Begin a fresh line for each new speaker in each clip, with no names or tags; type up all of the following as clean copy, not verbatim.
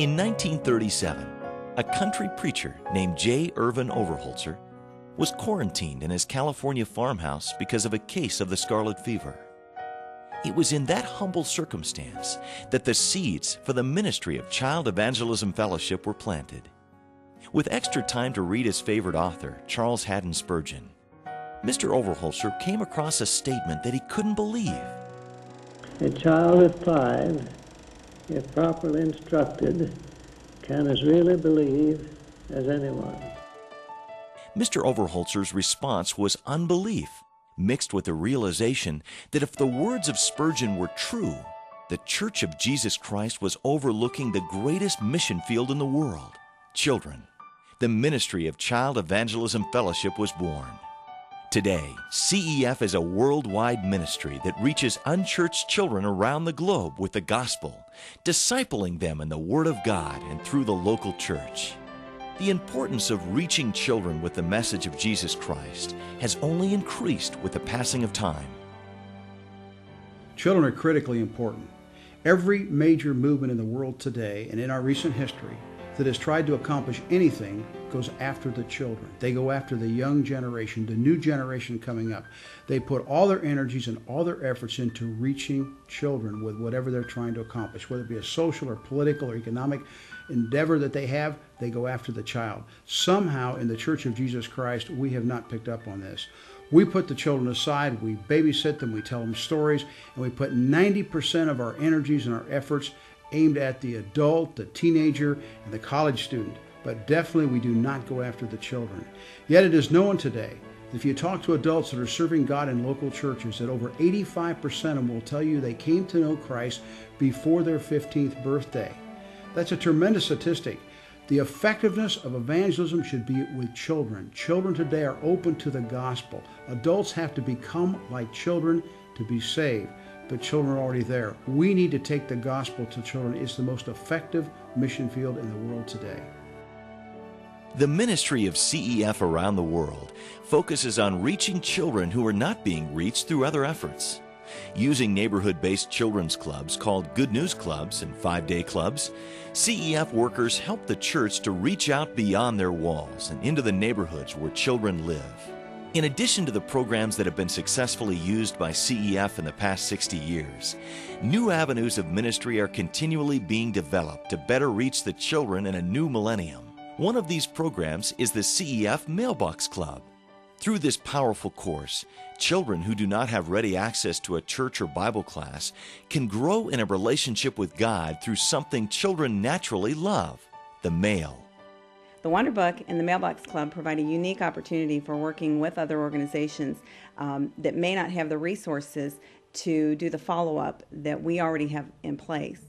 In 1937, a country preacher named J. Irvin Overholser was quarantined in his California farmhouse because of a case of the scarlet fever. It was in that humble circumstance that the seeds for the ministry of Child Evangelism Fellowship were planted. With extra time to read his favorite author, Charles Haddon Spurgeon, Mr. Overholser came across a statement that he couldn't believe.
A child at 5, if properly instructed, can as really believe as anyone.
Mr. Overholser's response was unbelief, mixed with the realization that if the words of Spurgeon were true, the Church of Jesus Christ was overlooking the greatest mission field in the world, children. The ministry of Child Evangelism Fellowship was born. Today, CEF is a worldwide ministry that reaches unchurched children around the globe with the gospel, discipling them in the Word of God and through the local church. The importance of reaching children with the message of Jesus Christ has only increased with the passing of time.
Children are critically important. Every major movement in the world today and in our recent history that has tried to accomplish anything goes after the children. They go after the young generation, the new generation coming up. They put all their energies and all their efforts into reaching children with whatever they're trying to accomplish, whether it be a social or political or economic endeavor that they have, they go after the child. Somehow in the Church of Jesus Christ, we have not picked up on this. We put the children aside, we babysit them, we tell them stories, and we put 90% of our energies and our efforts aimed at the adult, the teenager, and the college student. But definitely we do not go after the children. Yet it is known today, if you talk to adults that are serving God in local churches, that over 85% of them will tell you they came to know Christ before their 15th birthday. That's a tremendous statistic. The effectiveness of evangelism should be with children. Children today are open to the gospel. Adults have to become like children to be saved, but children are already there. We need to take the gospel to children. It's the most effective mission field in the world today.
The ministry of CEF around the world focuses on reaching children who are not being reached through other efforts. Using neighborhood-based children's clubs called Good News Clubs and 5-Day Clubs, CEF workers help the church to reach out beyond their walls and into the neighborhoods where children live. In addition to the programs that have been successfully used by CEF in the past 60 years, new avenues of ministry are continually being developed to better reach the children in a new millennium. One of these programs is the CEF Mailbox Club. Through this powerful course, children who do not have ready access to a church or Bible class can grow in a relationship with God through something children naturally love, the mail.
The Wonder Book and the Mailbox Club provide a unique opportunity for working with other organizations that may not have the resources to do the follow-up that we already have in place.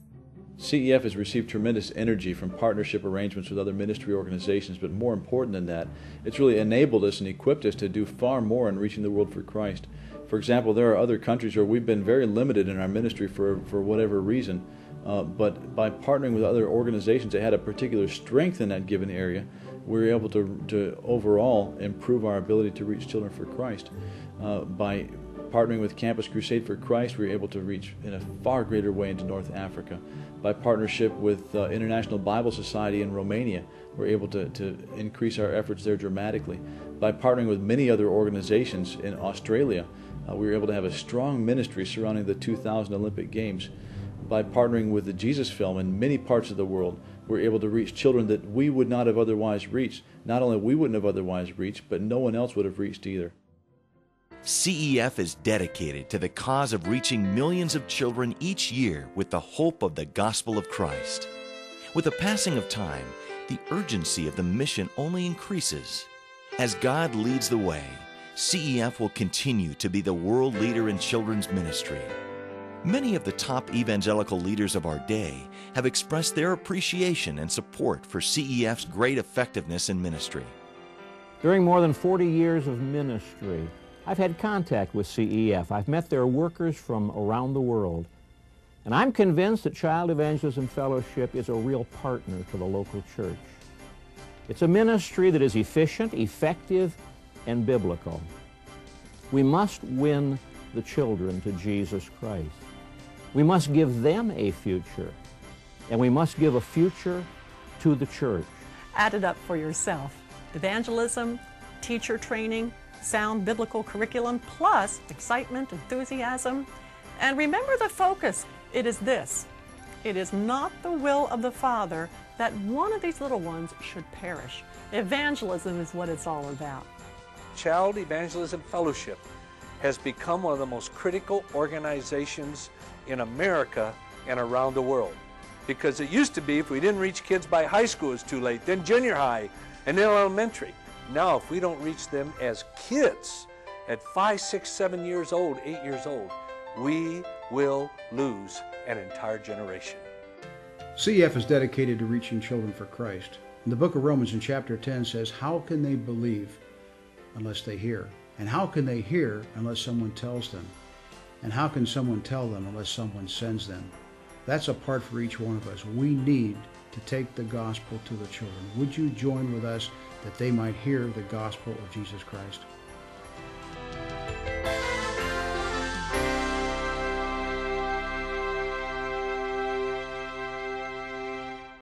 CEF has received tremendous energy from partnership arrangements with other ministry organizations, but more important than that, it's really enabled us and equipped us to do far more in reaching the world for Christ. For example, there are other countries where we've been very limited in our ministry for whatever reason, but by partnering with other organizations that had a particular strength in that given area, we were able to overall improve our ability to reach children for Christ. By partnering with Campus Crusade for Christ, we were able to reach in a far greater way into North Africa. By partnership with International Bible Society in Romania, we're able to increase our efforts there dramatically. By partnering with many other organizations in Australia, we were able to have a strong ministry surrounding the 2000 Olympic Games. By partnering with the Jesus Film in many parts of the world, we're able to reach children that we would not have otherwise reached. Not only we wouldn't have otherwise reached, but no one else would have reached either.
CEF is dedicated to the cause of reaching millions of children each year with the hope of the gospel of Christ. With the passing of time, the urgency of the mission only increases. As God leads the way, CEF will continue to be the world leader in children's ministry. Many of the top evangelical leaders of our day have expressed their appreciation and support for CEF's great effectiveness in ministry.
During more than 40 years of ministry, I've had contact with CEF. I've met their workers from around the world. And I'm convinced that Child Evangelism Fellowship is a real partner to the local church. It's a ministry that is efficient, effective, and biblical. We must win the children to Jesus Christ. We must give them a future. and we must give a future to the church.
Add it up for yourself. Evangelism, teacher training, sound biblical curriculum, plus excitement, enthusiasm. And remember the focus. It is this. It is not the will of the Father that one of these little ones should perish. Evangelism is what it's all about.
Child Evangelism Fellowship has become one of the most critical organizations in America and around the world. Because it used to be if we didn't reach kids by high school, it's too late, then junior high, and then elementary. Now, if we don't reach them as kids at 5, 6, 7 years old, 8 years old, we will lose an entire generation.
CEF is dedicated to reaching children for Christ. And the book of Romans in chapter 10 says, how can they believe unless they hear? And how can they hear unless someone tells them? And how can someone tell them unless someone sends them? That's a part for each one of us. We need to take the gospel to the children. Would you join with us that they might hear the gospel of Jesus Christ?